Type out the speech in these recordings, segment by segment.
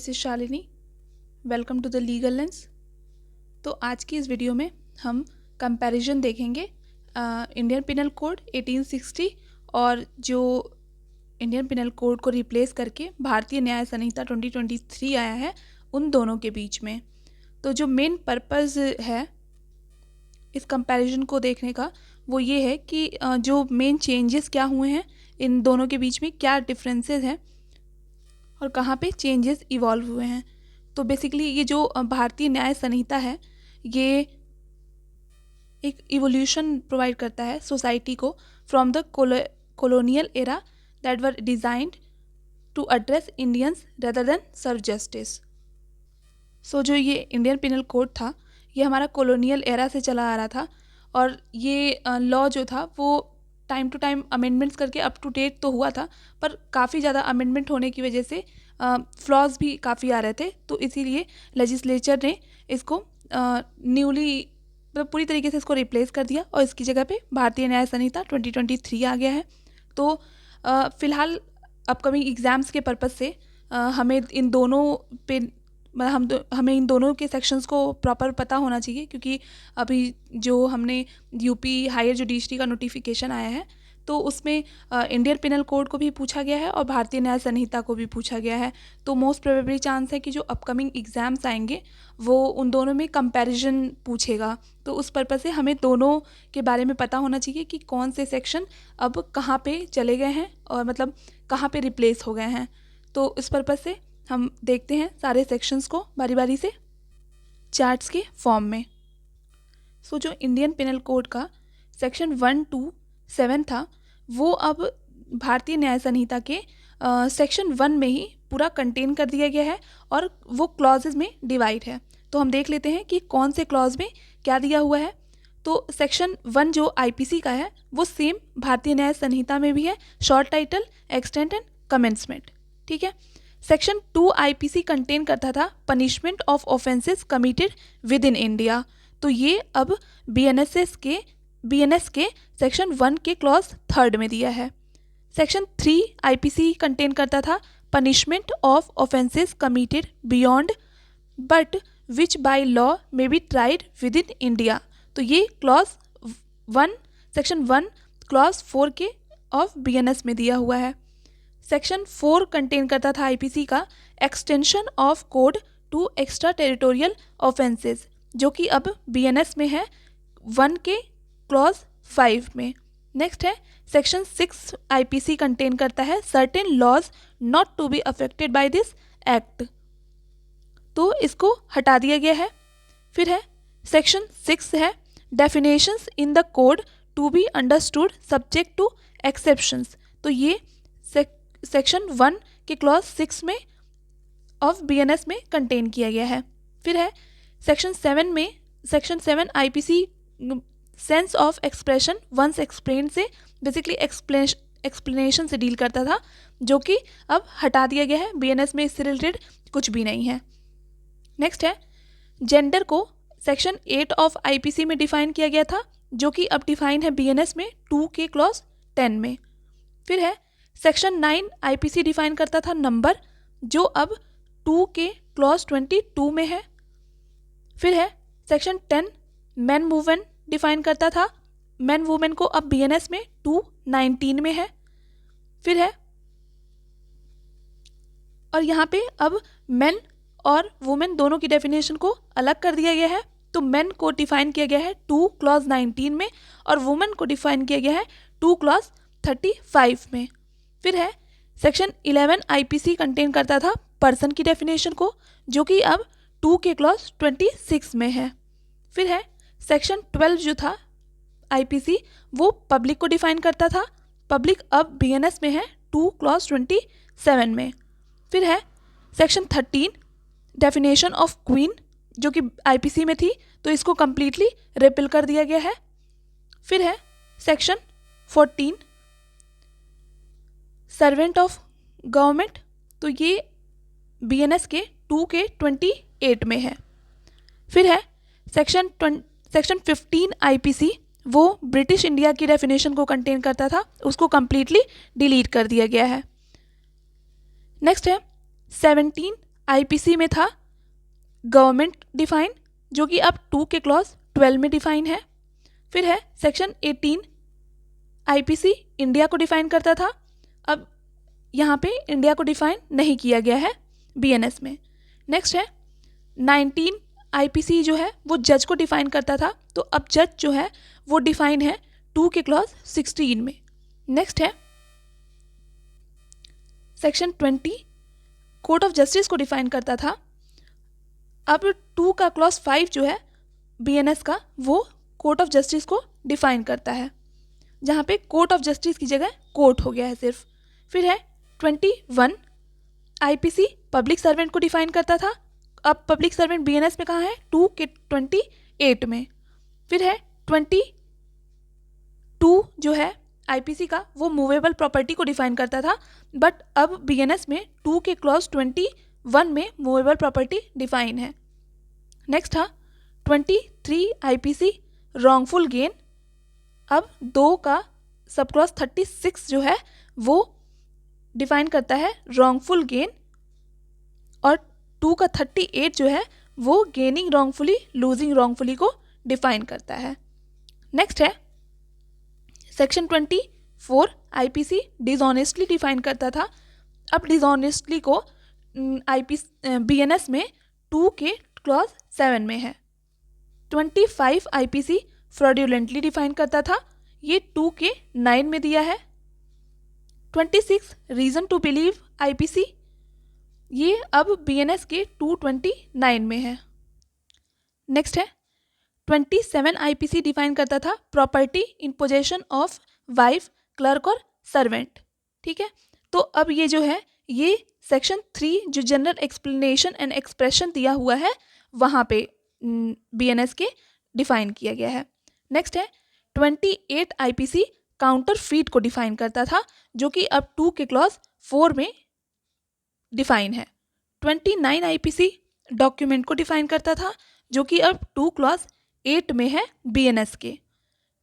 This is Shalini. Welcome to the legal lens. तो आज की इस वीडियो में हम कंपैरिजन देखेंगे इंडियन पिनल कोड 1860 और जो इंडियन पिनल कोड को रिप्लेस करके भारतीय न्याय संहिता 2023 आया है, उन दोनों के बीच में। तो जो मेन पर्पज़ है इस कंपैरिजन को देखने का वो ये है कि जो मेन चेंजेस क्या हुए हैं इन दोनों के बीच में, क्या डिफरेंसेस हैं और कहाँ पे चेंजेस इवॉल्व हुए हैं। तो बेसिकली ये जो भारतीय न्याय संहिता है ये एक इवोल्यूशन प्रोवाइड करता है सोसाइटी को from the colonial era that were designed to address Indians rather than serve justice. सो जो ये इंडियन पिनल कोड था ये हमारा कॉलोनियल एरा से चला आ रहा था और ये लॉ जो था वो टाइम टू टाइम अमेंडमेंट्स करके अप टू डेट तो हुआ था, पर काफ़ी ज़्यादा अमेंडमेंट होने की वजह से फ्लॉज भी काफ़ी आ रहे थे। तो इसीलिए लेजिस्लेचर ने इसको न्यूली मतलब पूरी तरीके से इसको रिप्लेस कर दिया और इसकी जगह पे भारतीय न्याय संहिता 2023 आ गया है। तो फ़िलहाल अपकमिंग एग्ज़ाम्स के पर्पज़ से हमें इन दोनों पे हमें इन दोनों के सेक्शंस को प्रॉपर पता होना चाहिए, क्योंकि अभी जो हमने यूपी हायर जुडिशरी का नोटिफिकेशन आया है तो उसमें इंडियन पिनल कोड को भी पूछा गया है और भारतीय न्याय संहिता को भी पूछा गया है। तो मोस्ट प्रोबेबली चांस है कि जो अपकमिंग एग्ज़ाम्स आएंगे वो उन दोनों में कंपैरिजन पूछेगा। तो उस पर्पज़ से हमें दोनों के बारे में पता होना चाहिए कि कौन से सेक्शन अब कहाँ पे चले गए हैं और मतलब कहाँ पे रिप्लेस हो गए हैं। तो इस पर्पज़ से हम देखते हैं सारे सेक्शंस को बारी बारी से चार्ट्स के फॉर्म में। सो जो इंडियन पिनल कोड का सेक्शन 1 to 7 था वो अब भारतीय न्याय संहिता के सेक्शन 1 में ही पूरा कंटेन कर दिया गया है और वो क्लॉजेज में डिवाइड है। तो हम देख लेते हैं कि कौन से क्लॉज में क्या दिया हुआ है। तो सेक्शन 1 जो आईपीसी का है वो सेम भारतीय न्याय संहिता में भी है, short title, extent and commencement. ठीक है। सेक्शन 2 आईपीसी कंटेन करता था punishment of offences committed with in India. तो ये अब बीएनएस के सेक्शन 1 के क्लॉज 3 में दिया है। सेक्शन 3 आईपीसी कंटेन करता था punishment of offences committed beyond but which by law may be tried with in India. तो ये क्लॉज 1 सेक्शन 1 क्लॉज 4 के ऑफ बीएनएस में दिया हुआ है। सेक्शन 4 कंटेन करता था आईपीसी का extension of code to extra territorial offences, जो कि अब बीएनएस में है 1 के क्लॉज 5 में। नेक्स्ट है सेक्शन 6 आईपीसी कंटेन करता है certain laws not to be affected by this act. तो इसको हटा दिया गया है। फिर है सेक्शन 6 है definitions in the code to be understood subject to exceptions. तो ये सेक्शन 1 के क्लॉज 6 में ऑफ बीएनएस में कंटेन किया गया है। फिर है section 7 IPC sense of expression once explain से बेसिकली एक्सप्लेनेशन से डील करता था, जो कि अब हटा दिया गया है। बीएनएस में इससे रिलेटेड कुछ भी नहीं है। नेक्स्ट है जेंडर को सेक्शन 8 ऑफ आईपीसी में डिफाइन किया गया था, जो कि अब डिफाइन है बीएनएस में 2 के क्लॉज 10 में। फिर है सेक्शन 9 आईपीसी डिफाइन करता था नंबर, जो अब 2 के क्लॉज 22 में है। फिर है सेक्शन 10 मैन वुमेन डिफाइन करता था मैन वुमेन को अब बीएनएस में 219 में है। फिर है और यहाँ पे अब मेन और वुमेन दोनों की डेफिनेशन को अलग कर दिया गया है। तो मेन को डिफाइन किया गया है 2 क्लॉज 19 में और वुमेन को डिफाइन किया गया है 2 क्लॉज 35 में। फिर है सेक्शन 11 आईपीसी कंटेन करता था पर्सन की डेफिनेशन को, जो कि अब 2 के क्लॉज 26 में है। फिर है सेक्शन 12 जो था आईपीसी वो पब्लिक को डिफाइन करता था, पब्लिक अब बीएनएस में है 2 क्लॉज 27 में। फिर है सेक्शन 13 डेफिनेशन ऑफ क्वीन, जो कि आईपीसी में थी, तो इसको कम्प्लीटली रिपील कर दिया गया है। फिर है सेक्शन 14 सर्वेंट ऑफ गवर्नमेंट, तो ये बीएनएस के 2 के 28 में है। फिर है सेक्शन 15 आईपीसी वो ब्रिटिश इंडिया की डेफिनेशन को कंटेन करता था, उसको कम्प्लीटली डिलीट कर दिया गया है। नेक्स्ट है 17 आईपीसी में था गवर्नमेंट डिफाइन, जो कि अब 2 के क्लॉज 12 में डिफाइन है। फिर है सेक्शन 18, आईपीसी इंडिया को डिफाइन करता था, अब यहाँ पे इंडिया को डिफाइन नहीं किया गया है बीएनएस में। नेक्स्ट है 19, आईपीसी जो है वो जज को डिफाइन करता था, तो अब जज जो है वो डिफाइन है 2 के क्लॉज 16 में। नेक्स्ट है सेक्शन 20, कोर्ट ऑफ जस्टिस को डिफाइन करता था, अब 2 का क्लॉज 5 जो है बीएनएस का वो कोर्ट ऑफ जस्टिस को डिफाइन करता है, जहाँ पे कोर्ट ऑफ जस्टिस की जगह कोर्ट हो गया है सिर्फ। फिर है 21, आईपीसी पब्लिक सर्वेंट को डिफाइन करता था, अब पब्लिक सर्वेंट बीएनएस में कहाँ है 2 के 28 में। फिर है 22 जो है आईपीसी का वो मूवेबल प्रॉपर्टी को डिफाइन करता था, बट अब बीएनएस में 2 के क्लॉज 21 में मूवेबल प्रॉपर्टी डिफाइन है। नेक्स्ट था 23, आईपीसी रॉन्गफुल गेन, अब 2 का सब क्लॉज 36 जो है वो डिफाइन करता है रॉन्गफुल गेन, और 2 का 38 जो है वो गेनिंग रॉन्गफुली लूजिंग रॉन्गफुली को डिफाइन करता है। नेक्स्ट है सेक्शन 24, आईपीसी डिसऑनेस्टली डिफाइन करता था, अब डिसऑनेस्टली को बीएनएस में 2 के क्लॉज 7 में है। 25, आईपीसी फ्रॉडुलेंटली डिफाइन करता था, ये 2 के 9 में दिया है। 26, रीजन टू बिलीव आईपीसी, ये अब बीएनएस के 229 में है। नेक्स्ट है 27, आईपीसी डिफाइन करता था property in possession of wife, clerk और सर्वेंट। ठीक है, तो अब ये जो है ये सेक्शन 3 जो जनरल एक्सप्लेनेशन एंड एक्सप्रेशन दिया हुआ है वहाँ पे बीएनएस के डिफाइन किया गया है। नेक्स्ट है 28, आईपीसी काउंटर फीट को डिफाइन करता था, जो कि अब 2 के क्लॉज 4 में डिफाइन है। 29, आईपीसी डॉक्यूमेंट को डिफाइन करता था, जो कि अब 2 क्लॉज 8 में है बीएनएस के।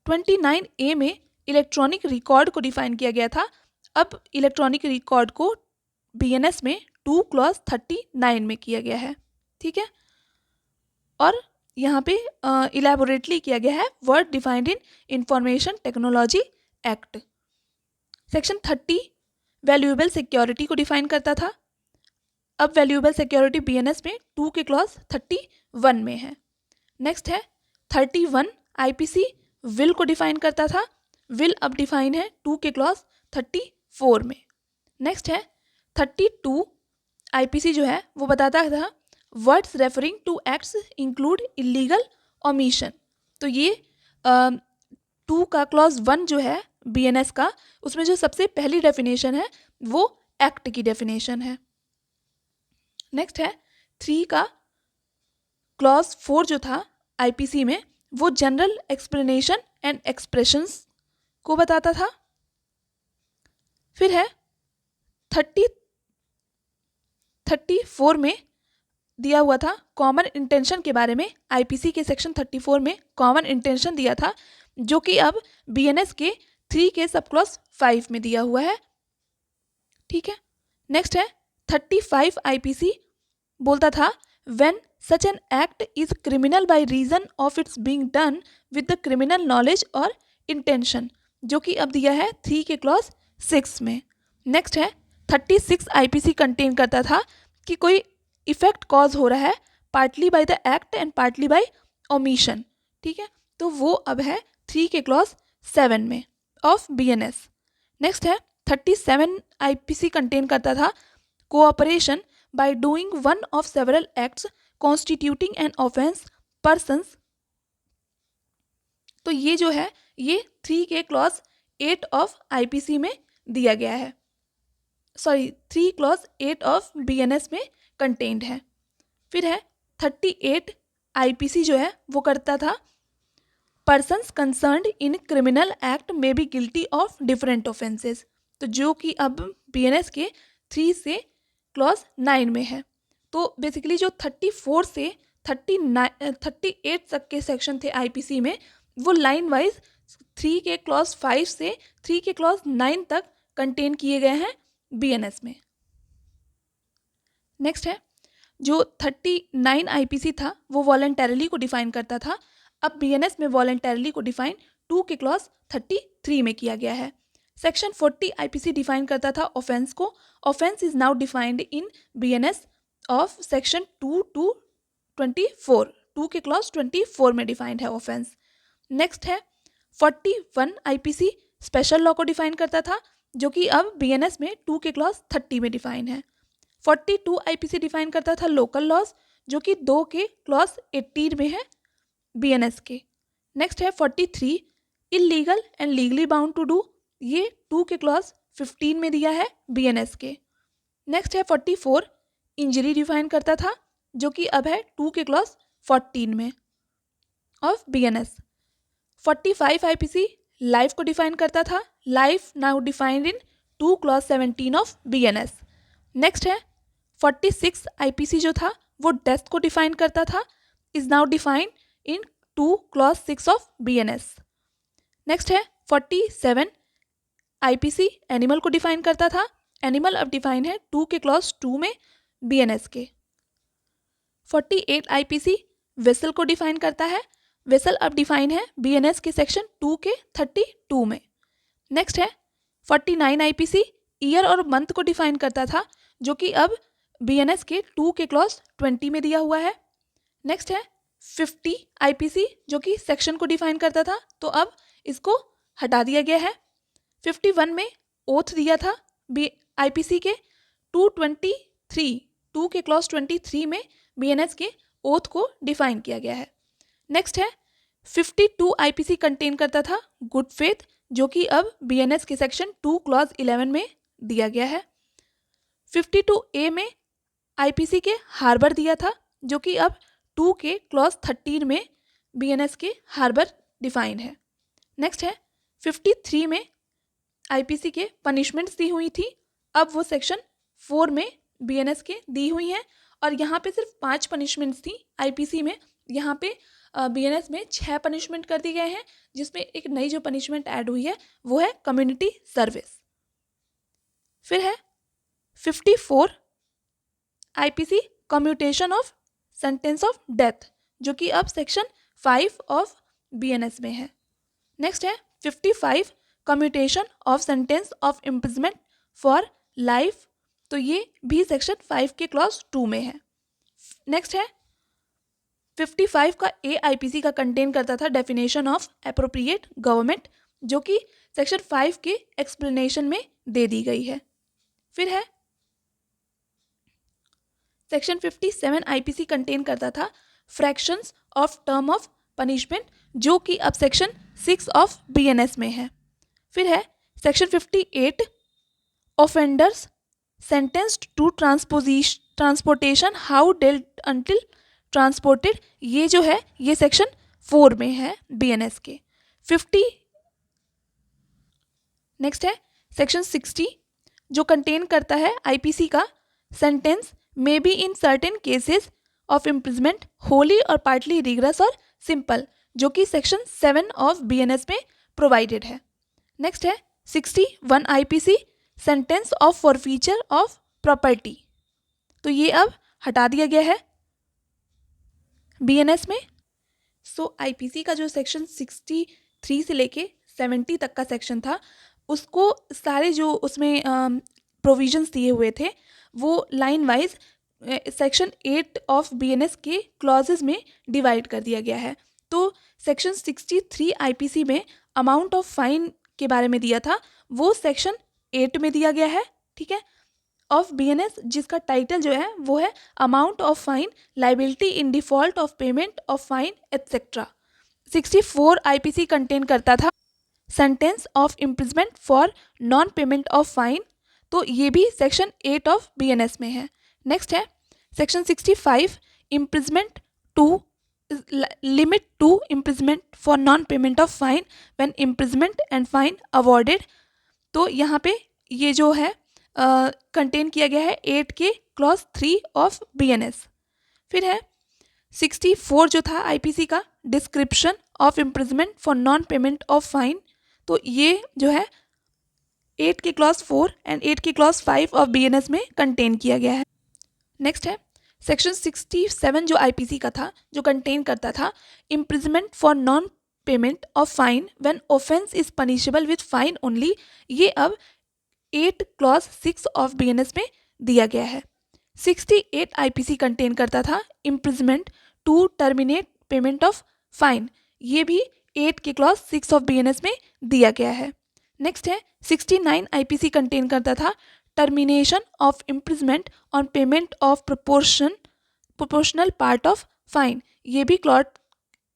29A में इलेक्ट्रॉनिक रिकॉर्ड को डिफाइन किया गया था, अब इलेक्ट्रॉनिक रिकॉर्ड को बीएनएस में 2 क्लॉज 39 में किया गया है। ठीक है, और यहाँ पे इलेबोरेटली किया गया है word defined in information technology act. Section 30 valuable security को डिफाइन करता था, अब वैल्यूएबल सिक्योरिटी बीएनएस में 2 के क्लॉज 31 में है। नेक्स्ट है 31, आईपीसी विल को डिफाइन करता था, विल अब डिफाइन है 2 के क्लॉज 34 में। नेक्स्ट है 32, आईपीसी जो है वो बताता था words referring to acts include illegal omission, तो ये 2 का क्लॉज 1 जो है बीएनएस का उसमें जो सबसे पहली डेफिनेशन है वो एक्ट की डेफिनेशन है। नेक्स्ट है 3 का क्लॉज 4 जो था आईपीसी में वो जनरल एक्सप्लेनेशन एंड एक्सप्रेशंस को बताता था। फिर है 34 में दिया हुआ था कॉमन इंटेंशन के बारे में, आईपीसी के सेक्शन 34 में कॉमन इंटेंशन दिया था, जो कि अब बीएनएस के 3 के सब क्लॉज 5 में दिया हुआ है। ठीक है, नेक्स्ट है 35, आईपीसी बोलता था when such an act is criminal by reason of its being done with the criminal knowledge और इंटेंशन, जो कि अब दिया है 3 के क्लॉज 6 में। नेक्स्ट है 36, आईपीसी कंटेन करता था कि कोई इफेक्ट कॉज हो रहा है partly by the act and partly bye omission. ठीक है, तो वो अब है 3 के क्लॉज 7 में ऑफ बीएनएस। नेक्स्ट है 37, आईपीसी कंटेन करता था cooperation by doing one of several acts constituting an offence persons, तो ये जो है ये 3 के क्लॉज 8 ऑफ आईपीसी में दिया गया है, 3 क्लॉज 8 ऑफ बीएनएस में कंटेन्ड है। फिर है 38, आईपीसी जो है वो करता था persons concerned in criminal act में be guilty of different offences, तो जो कि अब बीएनएस के 3 से क्लॉज 9 में है। तो बेसिकली जो 34 से 38 तक के सेक्शन थे आईपीसी में वो लाइन वाइज 3 के क्लॉज 5 से 3 के क्लॉज 9 तक कंटेन किए गए हैं बीएनएस में। नेक्स्ट है जो 39 आईपीसी था वो वॉलंटरली को डिफाइन करता था, अब बीएनएस में वॉलंटरली को डिफाइन 2 के क्लॉज 33 में किया गया है। सेक्शन 40 आईपीसी डिफाइन करता था ऑफेंस को। Offence is now defined in BNS of section 2 to 24, 2 के क्लॉज 24 में डिफाइंड है ऑफेंस। नेक्स्ट है 41 आईपीसी स्पेशल लॉ को डिफाइन करता था, जो कि अब बीएनएस में 2 के क्लॉज 30 में डिफाइन है। 42 आईपीसी डिफाइन करता था लोकल लॉज, जो कि 2 के क्लॉज 18 में है बीएनएस के। नेक्स्ट है 43 illegal and legally bound to do, ये 2 के क्लॉज 15 में दिया है बीएनएस के। नेक्स्ट है 44 इंजरी डिफाइन करता था, जो कि अब है 2 के क्लॉज 14 में ऑफ बीएनएस। 45 आईपीसी लाइफ को डिफाइन करता था, life now defined in 2 clause 17 of BNS. Next है 46 आईपीसी जो था वो डेथ को डिफाइन करता था, is now defined in 2 clause 6 of BNS. Next है 47 आईपीसी एनिमल को डिफाइन करता था, एनिमल अब डिफाइन है 2 के क्लॉज 2 में बीएनएस के। 48 आईपीसी वेसल को डिफाइन करता है, वेसल अब डिफाइन है बीएनएस के सेक्शन 2 के 32 में। नेक्स्ट है 49 आईपीसी ईयर और मंथ को डिफाइन करता था, जो कि अब बीएनएस के 2 के क्लॉज 20 में दिया हुआ है। नेक्स्ट है 50 आईपीसी जो कि सेक्शन को डिफाइन करता था, तो अब इसको हटा दिया गया है। 51 में ओथ दिया था आईपीसी के 223, 2 के क्लॉज 23 में बीएनएस के ओथ को डिफाइन किया गया है। नेक्स्ट है 52 आईपीसी कंटेन करता था गुड फेथ, जो कि अब बीएनएस के सेक्शन 2 क्लॉज 11 में दिया गया है। 52A में आईपीसी के हार्बर दिया था, जो कि अब 2 के क्लॉज 13 में बीएनएस के हार्बर डिफाइन है। नेक्स्ट है 53 में आईपीसी के पनिशमेंट्स दी हुई थी, अब वो सेक्शन 4 में बीएनएस के दी हुई हैं, और यहाँ पे सिर्फ 5 पनिशमेंट्स थी आईपीसी में, यहाँ पे बीएनएस में 6 पनिशमेंट कर दिए गए हैं, जिसमें एक नई जो पनिशमेंट ऐड हुई है वो है कम्युनिटी सर्विस। फिर है 54 IPC commutation of sentence of death, जो कि अब सेक्शन 5 ऑफ बीएनएस में है। नेक्स्ट है 55 commutation of sentence of imprisonment for life, तो ये भी सेक्शन 5 के क्लॉज 2 में है। नेक्स्ट है 55 का ए आईपीसी का कंटेन करता था डेफिनेशन ऑफ एप्रोप्रिएट गवर्नमेंट, जो कि सेक्शन 5 के एक्सप्लेनेशन में दे दी गई है। फिर है सेक्शन 57 आईपीसी कंटेन करता था fractions of term of punishment, जो कि अब सेक्शन 6 ऑफ बीएनएस में है। फिर है section 58 offenders sentenced to transportation how dealt until transported, ये जो है ये सेक्शन 4 में है बीएनएस के। 50 नेक्स्ट है सेक्शन 60 जो कंटेन करता है आईपीसी का sentence may be in certain cases of imprisonment Holi और पार्टली रिगरस और सिंपल, जो कि सेक्शन 7 ऑफ बीएनएस में प्रोवाइडेड है। नेक्स्ट है 61 IPC sentence of forfeiture of property, तो ये अब हटा दिया गया है बीएनएस में। सो आईपीसी का जो सेक्शन 63 से लेके 70 तक का सेक्शन था, उसको सारे जो उसमें प्रोविजंस दिए हुए थे वो line wise section 8 of BNS के क्लॉजेस में डिवाइड कर दिया गया है। तो सेक्शन 63 आईपीसी में अमाउंट ऑफ फाइन के बारे में दिया था, वो सेक्शन 8 में दिया गया है, ठीक है, ऑफ बीएनएस, जिसका टाइटल जो है वो है amount of fine, liability in default of payment of fine etcetera. 64 IPC contain करता था sentence of imprisonment for non payment of fine, तो ये भी सेक्शन 8 ऑफ बीएनएस में है। नेक्स्ट है section 65 imprisonment to limit to imprisonment for non payment of fine when imprisonment and fine awarded, तो यहाँ पे ये जो है कंटेन किया गया है 8 के क्लॉज 3 ऑफ बीएनएस। फिर है 64 जो था आईपीसी का description of imprisonment for non payment of fine, तो ये जो है 8 के क्लॉज 4 एंड 8 के क्लॉज 5 ऑफ बीएनएस में कंटेन किया गया है। नेक्स्ट है सेक्शन 67 जो आईपीसी का था, जो कंटेन करता था imprisonment for non payment of fine when offence is punishable with fine only, ये अब 8 क्लॉज 6 ऑफ बीएनएस में दिया गया है। 68 आईपीसी कंटेन करता था imprisonment to terminate payment of fine, ये भी 8 के क्लॉज 6 ऑफ बीएनएस में दिया गया है। नेक्स्ट है 69 आईपीसी कंटेन करता था termination of imprisonment on payment of proportional part of fine, ये भी क्लॉज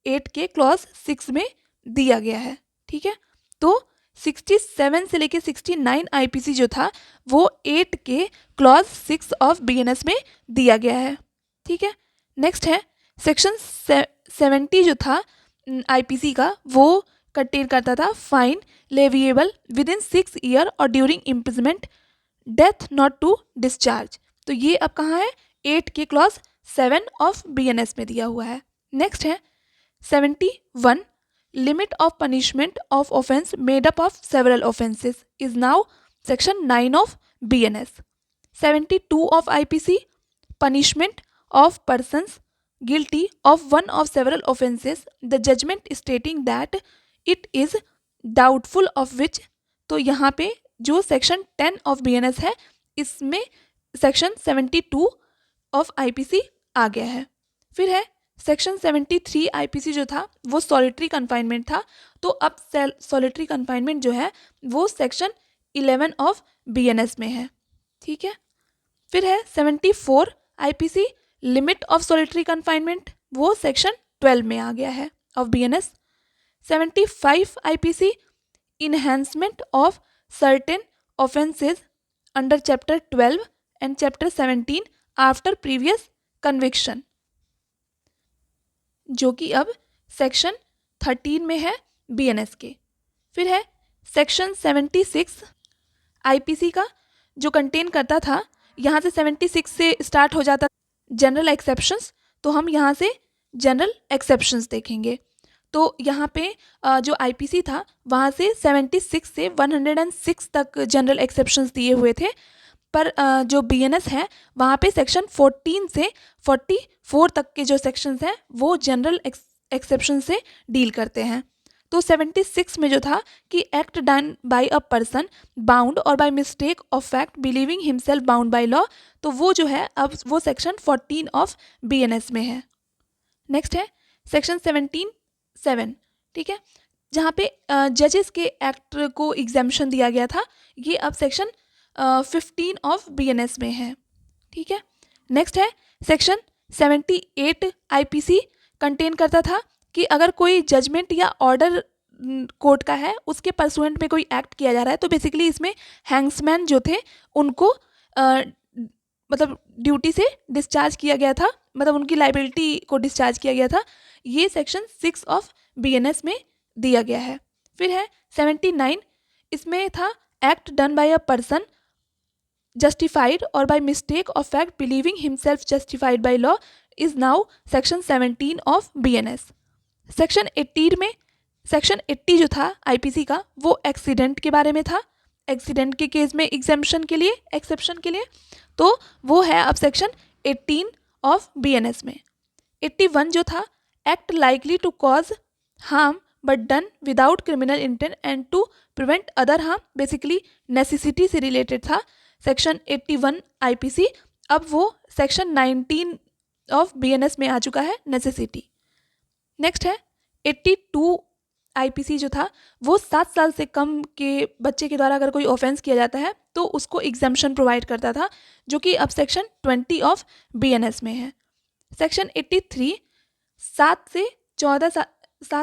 8 के क्लॉज 6 में दिया गया है। ठीक है, तो 67 से लेके 69 आईपीसी जो था वो 8 के क्लॉज 6 ऑफ बीएनएस में दिया गया है। ठीक है, नेक्स्ट है सेक्शन 70 जो था आईपीसी का, वो कंटेन करता था fine leviable within 6 year और during imprisonment death not to discharge, तो ये अब कहाँ है 8 के क्लॉज 7 ऑफ बीएनएस में दिया हुआ है। नेक्स्ट है 71 limit of punishment of offense made up of several offenses is now section 9 of BNS. 72 of IPC punishment of persons guilty of one of several offenses, the judgment stating that it is doubtful of which, तो यहाँ पे जो section 10 of BNS है इसमें section 72 of IPC आ गया है। फिर है सेक्शन 73 आईपीसी जो था वो सॉलिटरी कन्फाइनमेंट था, तो अब सॉलिटरी कन्फाइनमेंट जो है वो सेक्शन 11 ऑफ बीएनएस में है। ठीक है, फिर है 74 IPC limit of solitary confinement, वो सेक्शन 12 में आ गया है of BNS. 75 IPC enhancement of certain offences under chapter 12 and chapter 17 after previous conviction, जो कि अब सेक्शन 13 में है बीएनएस के। फिर है सेक्शन 76 आईपीसी का जो कंटेन करता था, यहाँ से 76 से स्टार्ट हो जाता जनरल एक्सेप्शंस, तो हम यहाँ से जनरल एक्सेप्शंस देखेंगे। तो यहाँ पे जो आईपीसी था वहाँ से 76 से 106 तक जनरल एक्सेप्शंस दिए हुए थे, पर जो बीएनएस है वहाँ पे सेक्शन 14 से 44 तक के जो सेक्शंस हैं वो जनरल एक्सेप्शन से डील करते हैं। तो 76 में जो था कि act done by a person bound और by mistake of fact believing himself bound by law, तो वो जो है अब वो सेक्शन 14 ऑफ बीएनएस में है। नेक्स्ट है सेक्शन 17(7), ठीक है, जहाँ पे जजेस के एक्ट को एग्जेम्पशन दिया गया था, ये अब सेक्शन 15 ऑफ बीएनएस में है। ठीक है, नेक्स्ट है सेक्शन 78 आईपीसी कंटेन करता था कि अगर कोई जजमेंट या ऑर्डर कोर्ट का है उसके परसुएंट में कोई एक्ट किया जा रहा है, तो बेसिकली इसमें हैंग्समैन जो थे उनको मतलब ड्यूटी से डिस्चार्ज किया गया था, मतलब उनकी लाइबिलिटी को डिस्चार्ज किया गया था, ये सेक्शन 6 ऑफ बीएनएस में दिया गया है। फिर है 79, इसमें था act done by a person justified or by mistake of fact believing himself justified by law is now section 17 of BNS. Section 18 में सेक्शन 80 जो था आईपीसी का वो एक्सीडेंट के बारे में था, एक्सीडेंट के केस में एग्जेम्पशन के लिए, एक्सेप्शन के लिए, तो वो है अब सेक्शन 18 ऑफ बीएनएस में। 81 जो था act likely to cause harm but done without criminal intent and to prevent other harm, basically necessity से रिलेटेड था, सेक्शन 81 आईपीसी अब वो सेक्शन 19 ऑफ बीएनएस में आ चुका है, नेसेसिटी। नेक्स्ट है 82 आईपीसी जो था वो 7 साल से कम के बच्चे के द्वारा अगर कोई ऑफेंस किया जाता है तो उसको एग्जेम्पशन प्रोवाइड करता था, जो कि अब सेक्शन 20 ऑफ बीएनएस में है। सेक्शन 83 7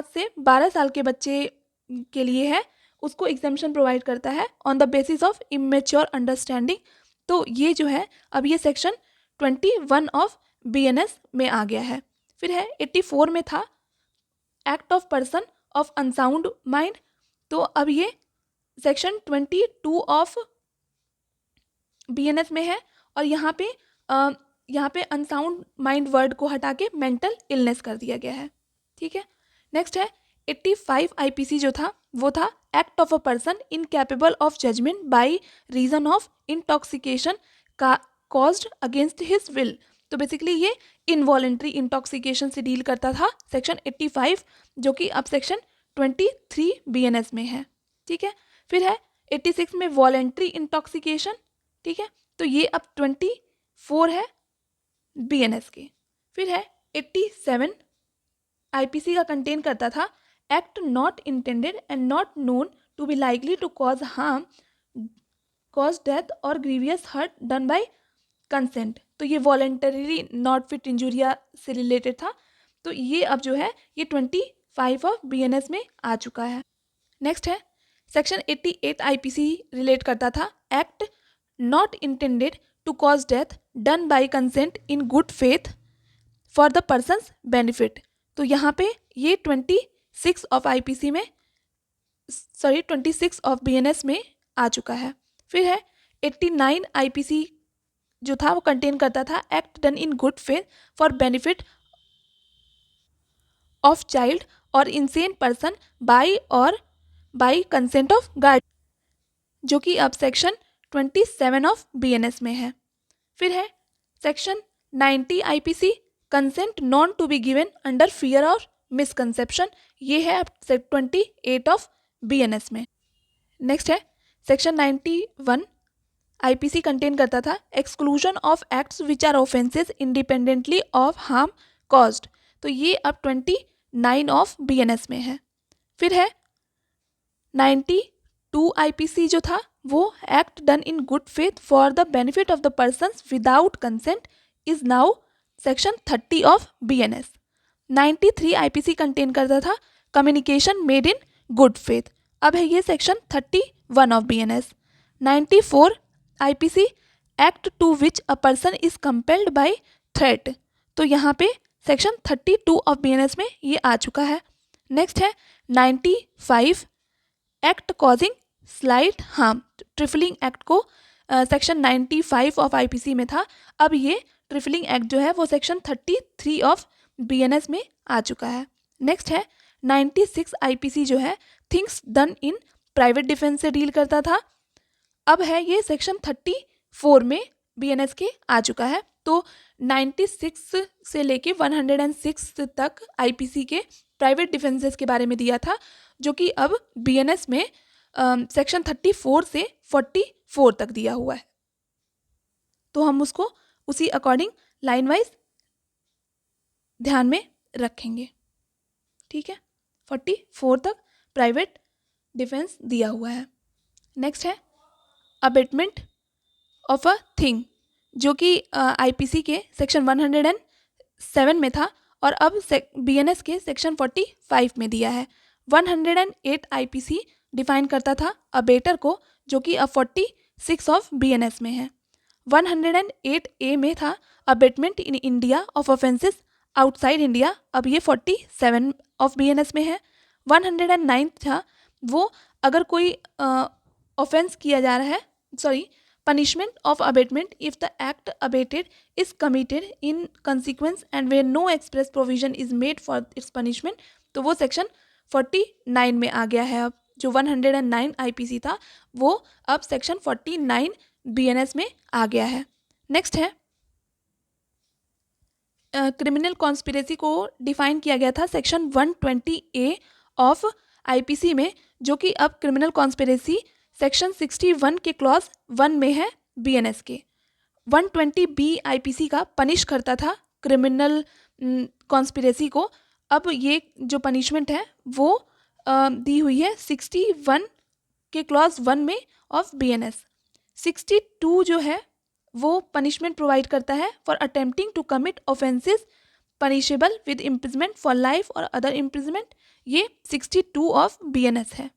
से 12 साल के बच्चे के लिए है, उसको एग्जेम्पशन प्रोवाइड करता है on the basis of immature understanding, तो ये जो है अब ये सेक्शन 21 ऑफ बीएनएस में आ गया है। फिर है 84 में था act of person of unsound mind, तो अब ये सेक्शन 22 ऑफ बीएनएस में है, और यहाँ पे अनसाउंड माइंड वर्ड को हटा के मेंटल इलनेस कर दिया गया है। ठीक है, नेक्स्ट है 85 आईपीसी जो था वो था act of a person incapable of judgment by reason of intoxication का कॉज्ड अगेंस्ट हिज विल, तो बेसिकली ये इनवॉलेंट्री इंटॉक्सिकेशन से डील करता था सेक्शन 85, जो कि अब सेक्शन 23 BNS में है। ठीक है, फिर है 86 में वॉलेंट्री इंटॉक्सिकेशन। ठीक है, तो ये अब 24 है BNS के। फिर है 87 IPC का कंटेन करता था act not intended and not known to be likely to cause harm, cause death और grievous hurt done by consent. तो ये वॉलेंटरीली नॉट फिट इंजूरिया से रिलेटेड था। तो ये अब जो है ये 25 ऑफ BNS में आ चुका है। नेक्स्ट है सेक्शन 88 IPC रिलेट करता था act not intended to cause death done by consent in good faith for the person's benefit. तो यहाँ पे ये 26 ऑफ IPC में 26 ऑफ BNS में आ चुका है। फिर है 89 IPC जो था वो कंटेन करता था act done in good faith for benefit of child और insane person by consent of guard, जो कि अब सेक्शन 27 ऑफ BNS में है। फिर है section 90 IPC consent known to be given under fear और मिसकंसेप्शन, ये है अब 28 ऑफ BNS में। नेक्स्ट है सेक्शन 91 IPC कंटेन करता था exclusion of acts which are offences independently of harm caused, तो ये अब 29 ऑफ BNS में है। फिर है 92 IPC जो था वो act done in good faith for the benefit of the persons without consent is now section 30 of BNS। 93 IPC contain करता था communication made in good faith, अब है ये section 31 of BNS। 94 IPC act to which a person is compelled by threat, तो यहाँ पे section 32 of BNS में ये आ चुका है। नेक्स्ट है 95 act causing slight harm, trifling act को सेक्शन 95 ऑफ IPC में था, अब ये ट्रिफलिंग एक्ट जो है वो सेक्शन 33 ऑफ BNS में आ चुका है। नेक्स्ट है 96 IPC जो है things done in private defence से डील करता था, अब है ये सेक्शन 34 में BNS के आ चुका है। तो 96 से लेके 106 तक IPC के प्राइवेट डिफेंसेस के बारे में दिया था, जो कि अब BNS में सेक्शन 34 से 44 तक दिया हुआ है। तो हम उसको उसी अकॉर्डिंग लाइन वाइज ध्यान में रखेंगे। ठीक है, 44 तक प्राइवेट डिफेंस दिया हुआ है। नेक्स्ट है अबेटमेंट ऑफ अ थिंग, जो कि IPC के सेक्शन 107 में था और अब BNS के सेक्शन 45 में दिया है। 108 IPC डिफाइन करता था अबेटर को, जो कि अब 46 ऑफ BNS में है। 108A में था abetment in India of offences outside India, अब ये 47 ऑफ BNS में है। 109 था वो अगर कोई ऑफेंस किया जा रहा है, punishment of abatement if the act abated is committed in consequence and where no express provision is made for its punishment, तो वो सेक्शन 49 में आ गया है। अब जो 109 IPC था वो अब सेक्शन 49 BNS में आ गया है। नेक्स्ट है क्रिमिनल कॉन्स्पिरेसी को डिफाइन किया गया था सेक्शन 120A ऑफ IPC में, जो कि अब क्रिमिनल कॉन्स्पिरेसी सेक्शन 61 के क्लॉज 1 में है BNS के। 120B IPC का पनिश करता था क्रिमिनल कॉन्स्पिरेसी को, अब ये जो पनिशमेंट है वो दी हुई है 61 के क्लॉज 1 में ऑफ BNS। 62 जो है वो पनिशमेंट प्रोवाइड करता है for attempting to commit offences punishable with imprisonment for life और अदर इम्प्रिजमेंट, ये 62 ऑफ BNS है।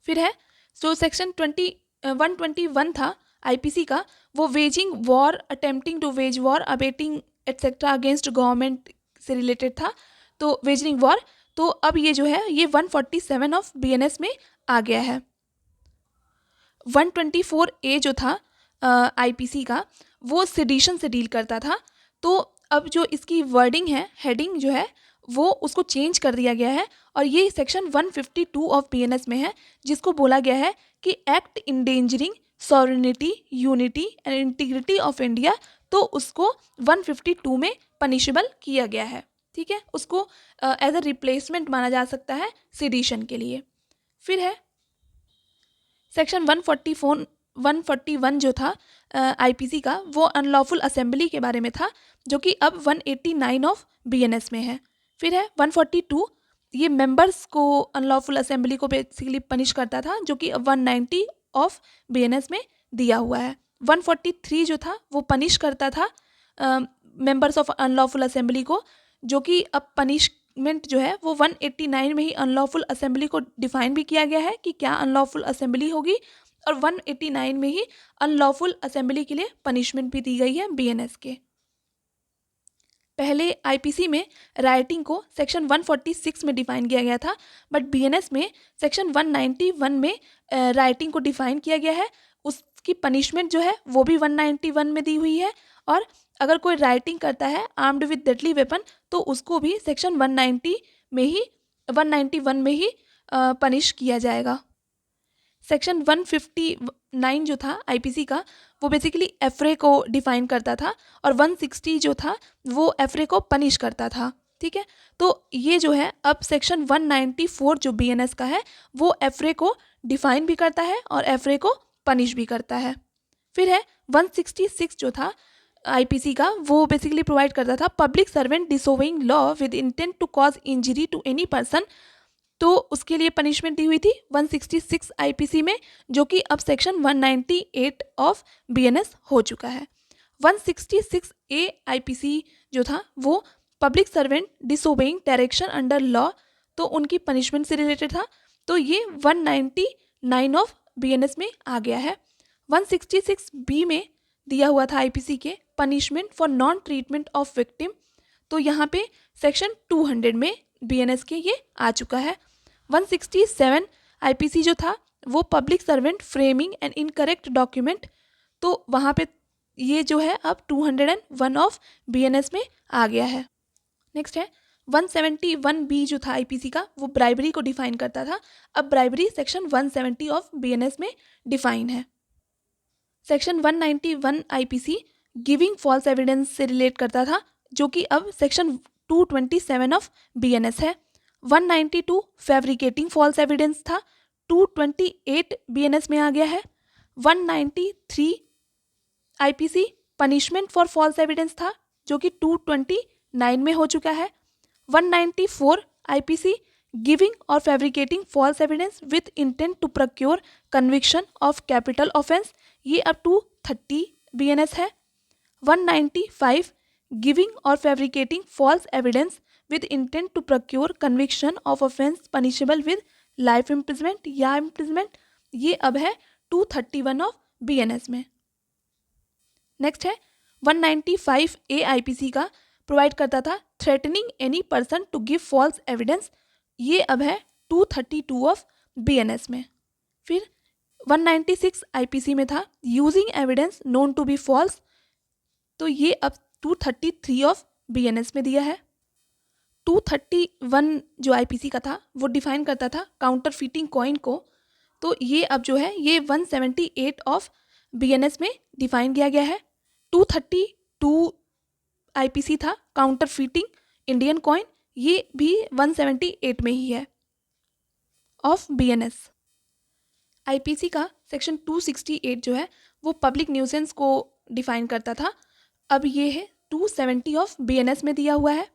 फिर है जो सेक्शन 121 था IPC का, वो waging war, attempting to wage war, abetting etcetera against government से रिलेटेड था, तो वेजिंग वॉर, तो अब ये जो है ये 147 ऑफ BNS में आ गया है। 124A जो था IPC का वो सेडिशन से डील करता था, तो अब जो इसकी वर्डिंग है, हेडिंग जो है वो उसको चेंज कर दिया गया है और ये सेक्शन 152 ऑफ BNS में है, जिसको बोला गया है कि act endangering sovereignty, unity and integrity of India तो उसको 152 में पनिशेबल किया गया है, ठीक है। उसको एज अ रिप्लेसमेंट माना जा सकता है सेडिशन के लिए। फिर है सेक्शन 141 जो था आईपीसी का, वो अनलॉफुल असेंबली के बारे में था, जो कि अब 189 ऑफ बीएनएस में है। फिर है 142, ये मेंबर्स को अनलॉफुल असेंबली को बेसिकली पनिश करता था, जो कि अब 190 ऑफ बीएनएस में दिया हुआ है। 143 जो था वो पनिश करता था मेंबर्स ऑफ अनलॉफुल असेंबली को, जो कि अब पनिशमेंट जो है वो 189 में ही अनलॉफुल असेंबली को डिफाइन भी किया गया है कि क्या अनलॉफुल असेंबली होगी, और 189 में ही अनलॉफुल असेंबली के लिए पनिशमेंट भी दी गई है बीएनएस के। पहले आईपीसी में राइटिंग को सेक्शन 146 में डिफाइन किया गया था, बट बीएनएस में सेक्शन 191 में राइटिंग को डिफाइन किया गया है। उसकी पनिशमेंट जो है वो भी 191 में दी हुई है, और अगर कोई राइटिंग करता है आर्म्ड विद डेडली वेपन तो उसको भी सेक्शन 191 में ही पनिश किया जाएगा। सेक्शन 159 जो था आईपीसी का, वो बेसिकली एफरे को डिफाइन करता था, और 160 जो था वो एफरे को पनिश करता था, ठीक है। तो ये जो है अब सेक्शन 194 जो बीएनएस का है वो एफरे को डिफाइन भी करता है और एफरे को पनिश भी करता है। फिर है 166 जो था आईपीसी का, वो बेसिकली प्रोवाइड करता था public servant disobeying law with intent to cause injury to any person, तो उसके लिए पनिशमेंट दी हुई थी 166 आईपीसी में, जो कि अब सेक्शन 198 ऑफ बीएनएस हो चुका है। 166 ए आईपीसी जो था वो public servant disobeying direction under law, तो उनकी पनिशमेंट से रिलेटेड था, तो ये 199 ऑफ बीएनएस में आ गया है। 166 बी में दिया हुआ था आईपीसी के punishment for non treatment of victim, तो यहाँ पे सेक्शन 200 में बीएनएस के ये आ चुका है। 167 आईपीसी जो था वो public servant framing and incorrect document, तो वहाँ पे ये जो है अब 201 ऑफ बीएनएस में आ गया है। नेक्स्ट है 171 बी जो था आईपीसी का, वो ब्राइबरी को डिफाइन करता था, अब ब्राइबरी सेक्शन 170 ऑफ बीएनएस में डिफाइन है। Section 191 IPC giving false evidence से रिलेट करता था, जो कि अब सेक्शन 227 ऑफ बीएनएस है। 192 फैब्रिकेटिंग फॉल्स एविडेंस था, 228 बीएनएस में आ गया है। 193 IPC punishment for false evidence था, जो कि 229 में हो चुका है। 194 आईपीसी गिविंग और fabricating false evidence with intent to procure conviction of capital offence, ये अब 230 बीएनएस है। 195 गिविंग और fabricating false evidence with intent to procure conviction of offence punishable with life imprisonment या इम्प्रिजमेंट, ये अब है 231 ऑफ बीएनएस में। नेक्स्ट है 195 ए आईपीसी का, प्रोवाइड करता था threatening any person to give false evidence, ये अब है 232 ऑफ बीएनएस में। फिर 196 आईपीसी में था using evidence known to be false, तो ये अब 233 ऑफ बीएनएस में दिया है। 231 जो आईपीसी का था वो डिफाइन करता था काउंटरफीटिंग कॉइन को, तो ये अब जो है ये 178 ऑफ बीएनएस में डिफाइन किया गया है। 232 आईपीसी था काउंटरफीटिंग इंडियन कॉइन, ये भी 178 में ही है ऑफ बीएनएस। आईपीसी का सेक्शन 268 जो है वो पब्लिक न्यूसेंस को डिफाइन करता था, अब ये है 270 ऑफ बीएनएस में दिया हुआ है।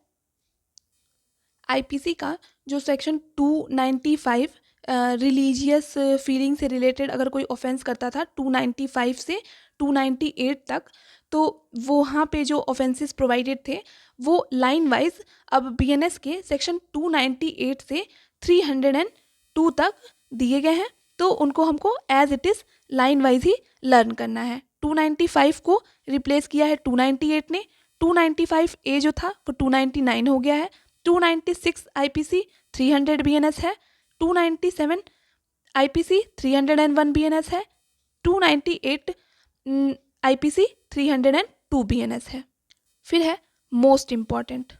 आईपीसी का जो सेक्शन 295 रिलीजियस फीलिंग से रिलेटेड अगर कोई ऑफेंस करता था 295 से 298 तक, तो वहाँ पे जो ऑफेंसेस प्रोवाइडेड थे वो लाइन वाइज अब बीएनएस के सेक्शन 298 से 302 तक दिए गए हैं, तो उनको हमको as it is line wise ही लर्न करना है। 295 को रिप्लेस किया है 298 ने, 295 ए जो था वो 299 हो गया है। 296 आईपीसी 300 बीएनएस है। 297 आईपीसी 301 बीएनएस है। 298 आईपीसी 302 बीएनएस है। फिर है मोस्ट इम्पॉर्टेंट,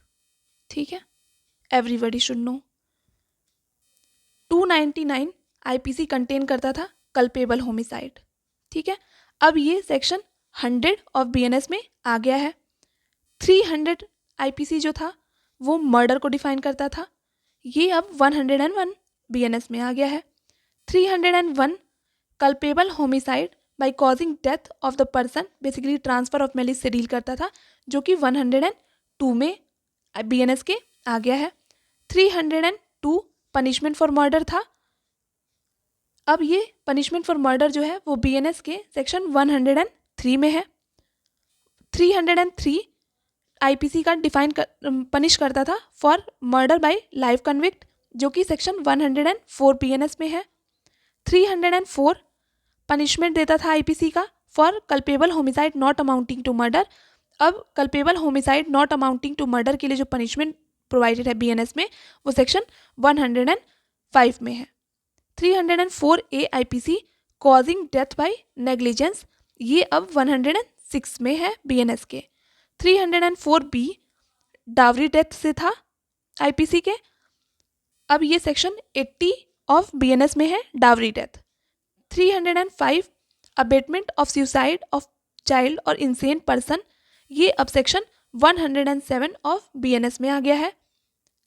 ठीक है, everybody should know, 299 IPC contain करता था कल्पेबल होमिसाइड, ठीक है। अब ये सेक्शन 100 ऑफ बीएनएस में आ गया है। 300 आईपीसी जो था वो मर्डर को डिफाइन करता था, ये अब 101 बीएनएस में आ गया है। 301 culpable homicide by causing death of the person, basically transfer of malice से डील करता था, जो कि 102 में बीएनएस के आ गया है। 302 पनिशमेंट फॉर मर्डर था। अब ये पनिशमेंट फॉर मर्डर जो है वो बीएनएस के सेक्शन 103 में है। 303 आईपीसी का पनिश करता था for murder bye life convict, जो कि सेक्शन 104 बीएनएस में है। 304 पनिशमेंट देता था आईपीसी का for culpable homicide not amounting to murder. अब culpable homicide not amounting to murder के लिए जो पनिशमेंट प्रोवाइडेड है बीएनएस में वो सेक्शन 105 में है। 304 A IPC causing death by negligence, ये अब 106 में है बीएनएस के। 304 बी डावरी डेथ से था आईपीसी के, अब ये सेक्शन 80 ऑफ बीएनएस में है dowry death. 305 abetment of suicide of child और इंसेन पर्सन, ये अब सेक्शन 107 ऑफ बीएनएस में आ गया है।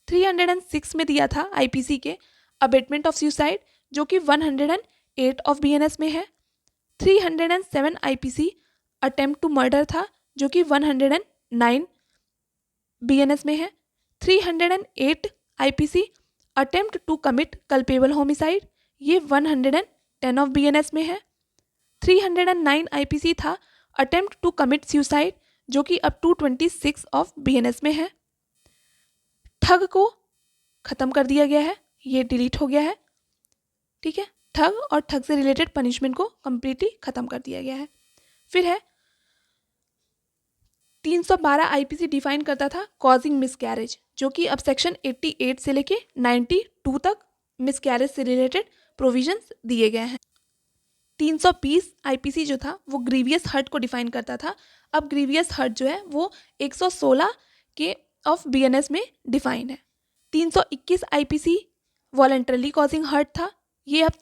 306 में दिया था आईपीसी के अबेटमेंट ऑफ सुसाइड, जो कि 108 ऑफ बीएनएस में है। 307 आईपीसी अटेम्प्ट टू मर्डर था, जो कि 109 बीएनएस में है। 308 IPC attempt to commit culpable homicide, ये 110 ऑफ बीएनएस में है। 309 आईपीसी था अटेम्प्ट टू कमिट सुसाइड, जो कि अब 226 ऑफ बीएनएस में है। ठग को खत्म कर दिया गया है, ये डिलीट हो गया है। ठीक है, ठग और ठग से रिलेटेड पनिशमेंट को कंप्लीटली खत्म कर दिया गया है। फिर है 312 आईपीसी डिफाइन करता था कॉजिंग मिसकैरेज, जो कि अब सेक्शन 88 से लेके 92 तक मिसकैरेज से रिलेटेड प्रोविजंस दिए गए हैं। 320 आईपीसी जो था वो ग्रीवियस हर्ट को डिफाइन करता था, अब ग्रीवियस हर्ट जो है वो 116 के ऑफ बीएनएस में डिफाइन है। 321 आईपीसी वॉलंटरली कॉजिंग हर्ट था, ये अब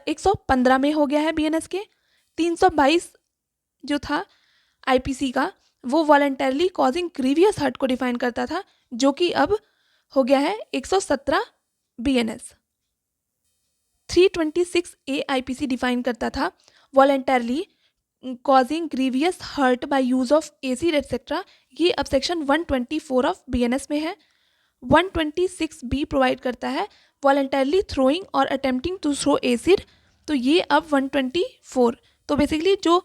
115 में हो गया है बीएनएस के। 322 जो था आईपीसी का वो वॉलंटरली कॉजिंग ग्रीवियस हर्ट को डिफाइन करता था, जो कि अब हो गया है 117 बीएनएस। 326 ए आईपीसी डिफाइन करता था voluntarily causing grievous hurt by use of acid etcetera, ये अब सेक्शन 124 ऑफ बीएनएस में है। 126 बी प्रोवाइड करता है वॉलंटरली थ्रोइंग और अटेम्प्टिंग टू थ्रो एसिड, तो ये अब 124। तो बेसिकली जो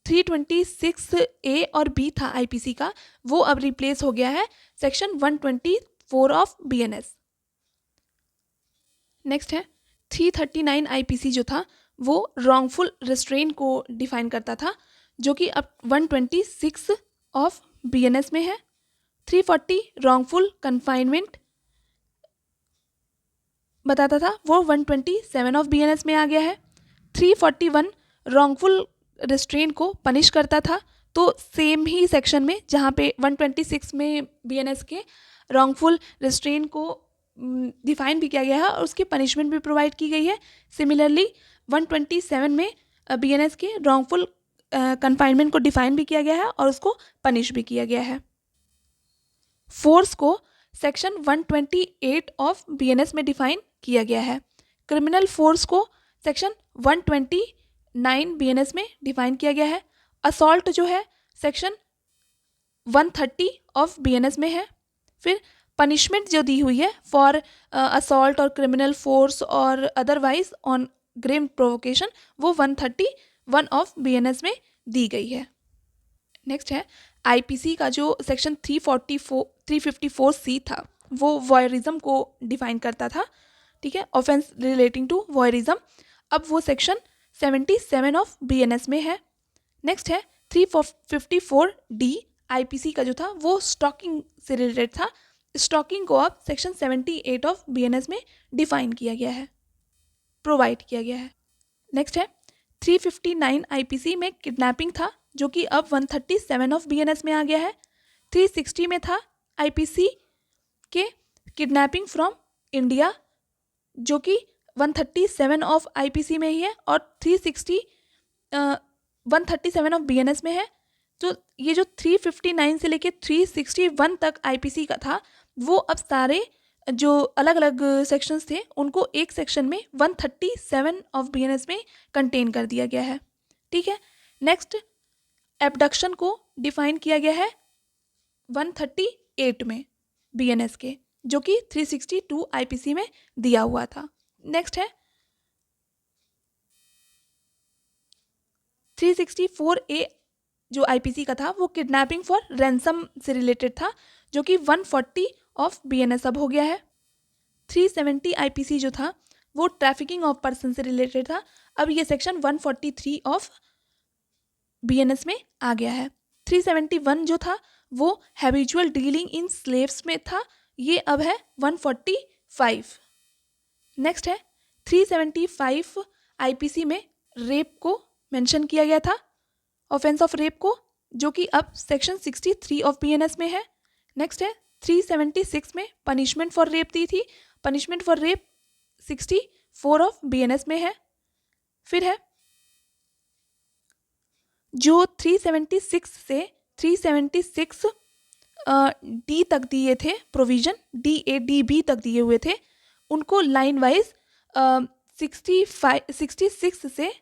326 ए और बी था आईपीसी का वो अब रिप्लेस हो गया है सेक्शन 124 ऑफ बीएनएस। नेक्स्ट है 339 आईपीसी जो था वो रॉन्गफुल रिस्ट्रेन को डिफाइन करता था, जो कि अब 126 ऑफ बीएनएस में है। 340 रॉन्गफुल कन्फाइनमेंट बताता था, वो 127 ऑफ बीएनएस में आ गया है। 341 रॉन्गफुल रिस्ट्रेन को पनिश करता था, तो सेम ही सेक्शन में जहाँ पे 126 में बीएनएस के रॉन्गफुल रिस्ट्रेन को डिफाइन भी किया गया है और उसकी पनिशमेंट भी प्रोवाइड की गई है। सिमिलरली 127 में बीएनएस के रॉन्गफुल कन्फाइनमेंट को डिफाइन भी किया गया है और उसको पनिश भी किया गया है। फोर्स को सेक्शन 128 ऑफ बीएनएस में डिफाइन किया गया है। क्रिमिनल फोर्स को सेक्शन 129 बीएनएस में डिफाइन किया गया है। असॉल्ट जो है सेक्शन 130 ऑफ बीएनएस में है। फिर पनिशमेंट जो दी हुई है फॉर असॉल्ट और क्रिमिनल फोर्स और अदरवाइज ऑन ग्रेव प्रोवोकेशन वो 131 ऑफ बीएनएस में दी गई है। नेक्स्ट है आईपीसी का जो सेक्शन 354 सी था वो वॉयरिज्म को डिफाइन करता था। ठीक है, ऑफेंस रिलेटिंग टू वॉयरिज्म, अब वो सेक्शन 77 ऑफ बीएनएस में है। नेक्स्ट है 354 डी आईपीसी का जो था वो स्टॉकिंग से रिलेटेड था। स्टॉकिंग को अब सेक्शन 78 ऑफ बीएनएस में डिफाइन किया गया है, प्रोवाइड किया गया है। नेक्स्ट है 359 आईपीसी में किडनैपिंग था, जो कि अब 137 ऑफ बीएनएस में आ गया है। 360 में था आईपीसी के किडनैपिंग फ्रॉम इंडिया, जो कि 137 ऑफ आईपीसी में ही है, और 360 137 ऑफ BNS में है। तो ये जो 359 से लेके 361 तक IPC का था, वो अब सारे जो अलग अलग सेक्शंस थे उनको एक सेक्शन में 137 ऑफ BNS में कंटेन कर दिया गया है। ठीक है, नेक्स्ट एबडक्शन को डिफाइन किया गया है 138 में BNS के, जो कि 362 IPC में दिया हुआ था। नेक्स्ट है 364A जो IPC का था वो किडनैपिंग फॉर रैंसम से रिलेटेड था, जो कि 140 ऑफ BNS अब हो गया है। 370 IPC जो था वो ट्रैफिकिंग ऑफ पर्सन से रिलेटेड था, अब ये सेक्शन 143 ऑफ BNS में आ गया है। 371 जो था वो हैबिचुअल डीलिंग इन स्लेव्स में था, ये अब है 145। नेक्स्ट है 375 IPC में रेप को मेंशन किया गया था, ऑफेंस ऑफ रेप को, जो कि अब सेक्शन 63 ऑफ BNS में है। नेक्स्ट है 376 में पनिशमेंट फॉर रेप दी थी, punishment for rape 64 of BNS में है। फिर है जो 376 से 376 D तक दिए थे प्रोविजन, DADB तक दिए हुए थे, उनको लाइन वाइज 66 से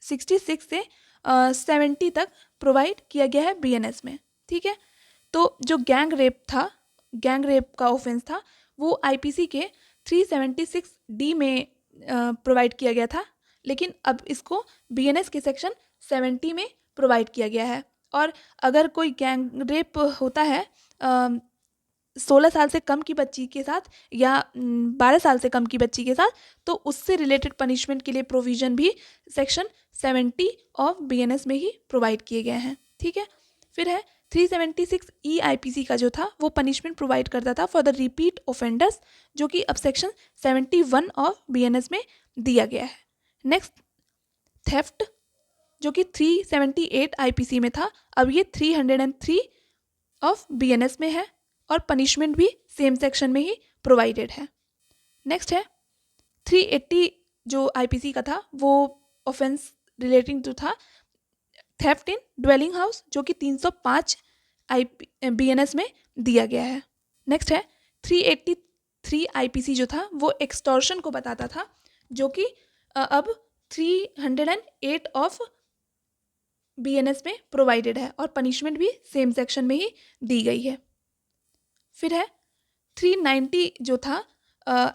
70 तक प्रोवाइड किया गया है BNS में। ठीक है, तो जो गैंग रेप था, गैंग रेप का ऑफेंस था, वो IPC के 376D में प्रोवाइड किया गया था, लेकिन अब इसको BNS के सेक्शन 70 में प्रोवाइड किया गया है। और अगर कोई गैंग रेप होता है 16 साल से कम की बच्ची के साथ या 12 साल से कम की बच्ची के साथ, तो उससे रिलेटेड पनिशमेंट के लिए प्रोविज़न भी सेक्शन 70 ऑफ BNS में ही प्रोवाइड किए गए हैं। ठीक है, फिर है 376E IPC का जो था वो पनिशमेंट प्रोवाइड करता था फॉर द रिपीट ऑफेंडर्स, जो कि अब सेक्शन 71 ऑफ BNS में दिया गया है। नेक्स्ट थेफ्ट, जो कि 378 IPC में था, अब ये 303 ऑफ BNS में है और पनिशमेंट भी सेम सेक्शन में ही प्रोवाइडेड है। नेक्स्ट है 380 जो IPC का था वो ऑफेंस रिलेटिंग टू था थेफ्ट इन ड्वेलिंग हाउस, जो कि 305 BNS में दिया गया है। नेक्स्ट है 383 IPC जो था वो एक्सटॉर्शन को बताता था, जो कि अब 308 ऑफ BNS में प्रोवाइडेड है और पनिशमेंट भी सेम सेक्शन में ही दी गई है। फिर है 390 जो था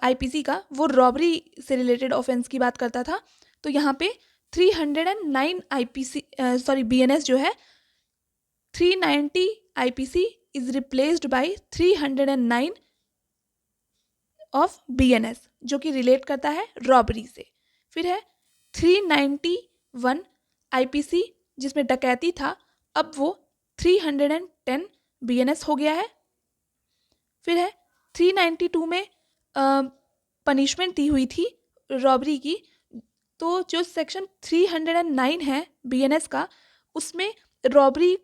IPC का, वो रॉबरी से रिलेटेड ऑफेंस की बात करता था, तो यहाँ पे 309 BNS जो है 390 IPC is replaced by 309 of BNS, जो कि रिलेट करता है रॉबरी से। फिर है 391 IPC जिसमें डकैती था, अब वो 310 BNS हो गया है। फिर है 392 में पनिशमेंट दी हुई थी रॉबरी की, तो जो सेक्शन 309 है BNS का, उसमें रॉबरी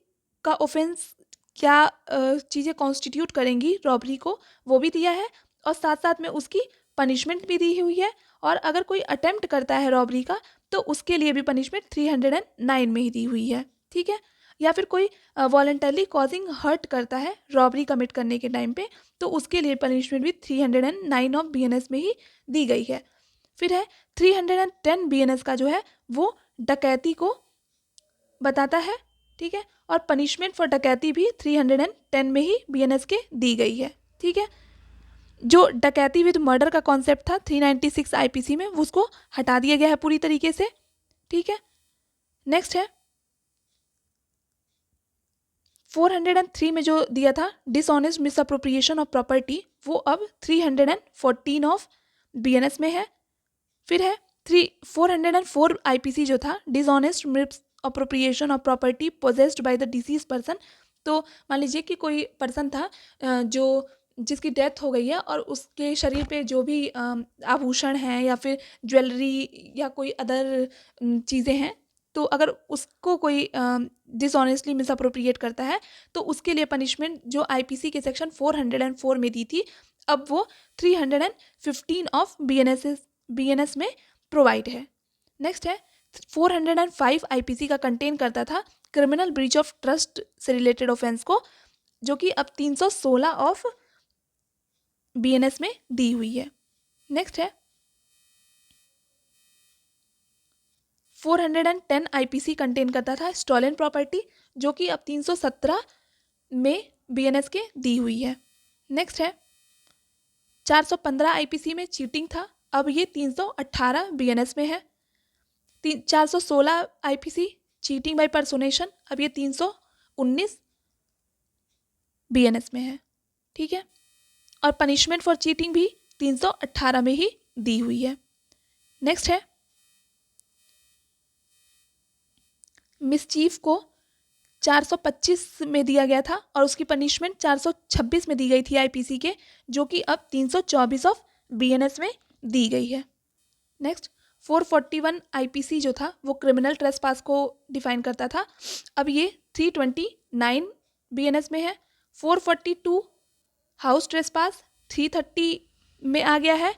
का ऑफेंस क्या चीज़ें कॉन्स्टिट्यूट करेंगी रॉबरी को, वो भी दिया है और साथ साथ में उसकी पनिशमेंट भी दी हुई है। और अगर कोई अटेम्प्ट करता है रॉबरी का, तो उसके लिए भी पनिशमेंट 309 में ही दी हुई है। ठीक है, या फिर कोई वॉलंटरली कॉजिंग हर्ट करता है रॉबरी कमिट करने के टाइम पे, तो उसके लिए पनिशमेंट भी 309 ऑफ BNS में ही दी गई है। फिर है 310 BNS का जो है वो डकैती को बताता है। ठीक है, और पनिशमेंट फॉर डकैती भी 310 में ही BNS के दी गई है। ठीक है, जो डकैती विद मर्डर का कॉन्सेप्ट था 396 IPC में, वो उसको हटा दिया गया है पूरी तरीके से। ठीक है, नेक्स्ट है 403 में जो दिया था डिसऑनेस्ट मिसअप्रोप्रिएशन ऑफ प्रॉपर्टी, वो अब 314 ऑफ BNS में है। फिर है 404 IPC जो था dishonest misappropriation of property possessed by the disease person, तो मान लीजिए कि कोई पर्सन था जो जिसकी डेथ हो गई है और उसके शरीर पे जो भी आभूषण हैं या फिर ज्वेलरी या कोई अदर चीज़ें हैं, तो अगर उसको कोई डिसऑनेस्टली मिसअप्रोप्रिएट करता है, तो उसके लिए पनिशमेंट जो IPC के सेक्शन 404 में दी थी, अब वो 315 ऑफ BNS में प्रोवाइड है। नेक्स्ट है 405 आईपीसी का कंटेन करता था क्रिमिनल ब्रीच ऑफ ट्रस्ट से रिलेटेड ऑफेंस को, जो कि अब 316 ऑफ बीएनएस में दी हुई है। नेक्स्ट है 410 आईपीसी कंटेन करता था स्टॉलन प्रॉपर्टी, जो कि अब 317 में बीएनएस के दी हुई है। नेक्स्ट है 415 आईपीसी में चीटिंग था, अब ये 318 बीएनएस में है। 416 आईपीसी चीटिंग बाय पर्सोनेशन, अब ये 319 बीएनएस में है। ठीक है, और पनिशमेंट फॉर चीटिंग भी 318 में ही दी हुई है। नेक्स्ट है मिसचीफ को 425 में दिया गया था और उसकी पनिशमेंट 426 में दी गई थी आईपीसी के, जो कि अब 324 ऑफ बीएनएस में दी गई है। नेक्स्ट 441 आईपीसी जो था वो क्रिमिनल ट्रेसपास को डिफाइन करता था, अब ये 329 बीएनएस में है। 442 हाउस ट्रेसपास 330 में आ गया है।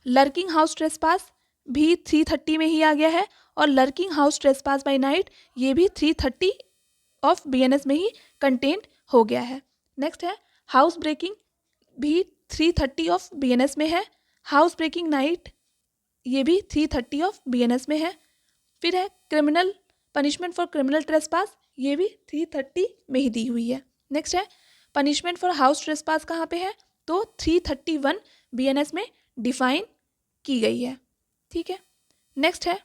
लर्किंग हाउस ट्रेसपास भी 330 में ही आ गया है, और lurking house trespass by night ये भी 330 ऑफ बीएनएस में ही कंटेंट हो गया है। नेक्स्ट है हाउस ब्रेकिंग भी 330 ऑफ बीएनएस में है। हाउस ब्रेकिंग नाइट ये भी 330 ऑफ बीएनएस में है। फिर है criminal punishment for criminal trespass, ये भी 330 में ही दी हुई है। नेक्स्ट है पनिशमेंट फॉर हाउस ट्रेसपास कहाँ पे है, तो 331 बीएनएस में डिफाइन की गई है। ठीक है, नेक्स्ट है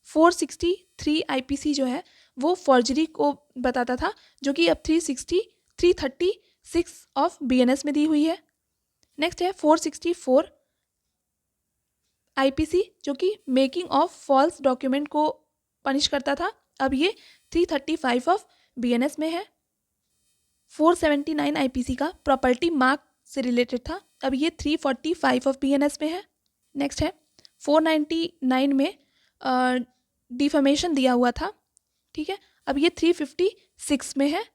463 आईपीसी जो है वो फॉर्जरी को बताता था, जो कि अब 336 ऑफ बीएनएस में दी हुई है। नेक्स्ट है 464 आईपीसी जो कि मेकिंग ऑफ फॉल्स डॉक्यूमेंट को पनिश करता था, अब ये 335 ऑफ बीएनएस में है। 479 आईपीसी का प्रॉपर्टी मार्क से रिलेटेड था, अब ये 345 ऑफ बीएनएस में है। नेक्स्ट है 499 में डिफेमेशन दिया हुआ था, ठीक है, अब ये 356 में है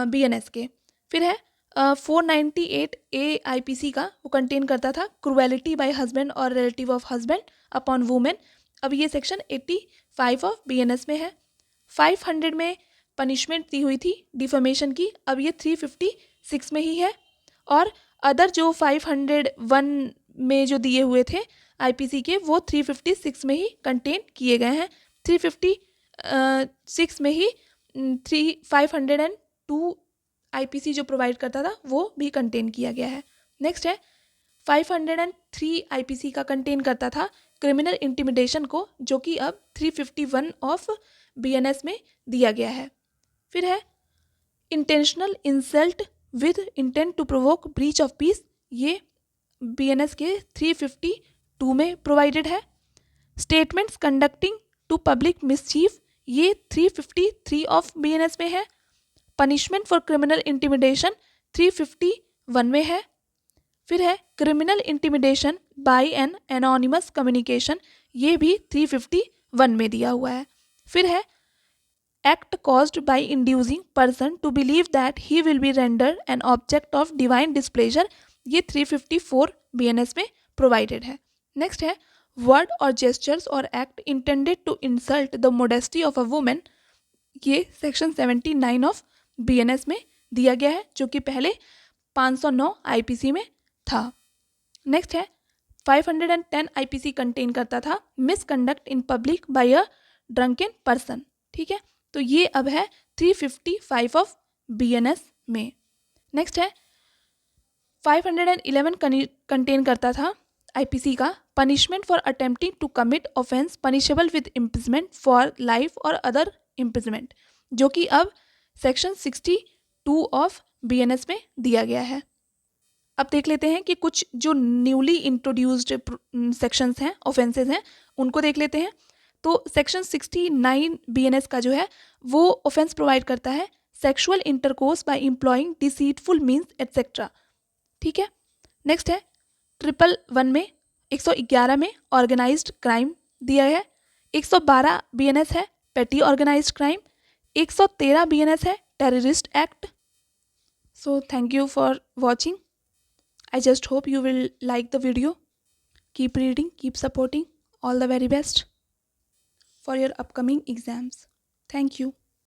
बीएनएस के। फिर है 498 ए आईपीसी का, वो कंटेन करता था क्रुएलिटी बाय हस्बैंड और relative of husband upon women, अब ये सेक्शन 85 ऑफ बीएनएस में है। 500 में पनिशमेंट दी हुई थी डिफेमेशन की, अब ये 356 में ही है। और अदर जो 501 में जो दिए हुए थे आईपीसी के, वो 356 में ही कंटेन किए गए हैं। 356 में ही 502 आईपीसी जो प्रोवाइड करता था वो भी कंटेन किया गया है। नेक्स्ट है 503 आईपीसी का कंटेन करता था क्रिमिनल इंटिमिडेशन को, जो कि अब 351 ऑफ बीएनएस में दिया गया है। फिर है intentional insult with intent to provoke breach of peace, ये बीएनएस के 352 में प्रोवाइडेड है। Statements conducting to public mischief, ये 353 ऑफ बीएनएस में है। पनिशमेंट फॉर क्रिमिनल इंटिमिडेशन 351 में है। फिर है criminal intimidation by an anonymous communication, ये भी 351 में दिया हुआ है। फिर है act caused by inducing person to believe that he will be render an object of divine displeasure, ये 354 बीएनएस में प्रोवाइडेड है। नेक्स्ट है वर्ड और जेस्चर्स और act intended to insult the modesty of a woman, ये section 79 of BNS में दिया गया है, जो कि पहले 509 आईपीसी में था। नेक्स्ट है 510 आईपीसी कंटेन करता था misconduct in public by a drunken person, ठीक है, तो ये अब है 355 ऑफ बीएनएस में। नेक्स्ट है 511 कंटेन करता था आईपीसी का punishment for attempting to commit offence punishable with imprisonment for life और अदर इम्प्रिजमेंट, जो कि अब सेक्शन 62 ऑफ बीएनएस में दिया गया है। अब देख लेते हैं कि कुछ जो न्यूली इंट्रोड्यूस्ड सेक्शंस हैं, ऑफेंसेस हैं, उनको देख लेते हैं। तो सेक्शन 69 बीएनएस का जो है वो ऑफेंस प्रोवाइड करता है sexual intercourse by employing deceitful means etcetera, ठीक है। नेक्स्ट है 111 में 111 में ऑर्गेनाइज्ड क्राइम दिया है। 112 बीएनएस है पेटी ऑर्गेनाइज्ड क्राइम। 113 बीएनएस है terrorist act. So thank you for watching. I just hope you will like the video. Keep reading, keep supporting. All the very best for your upcoming exams. Thank you.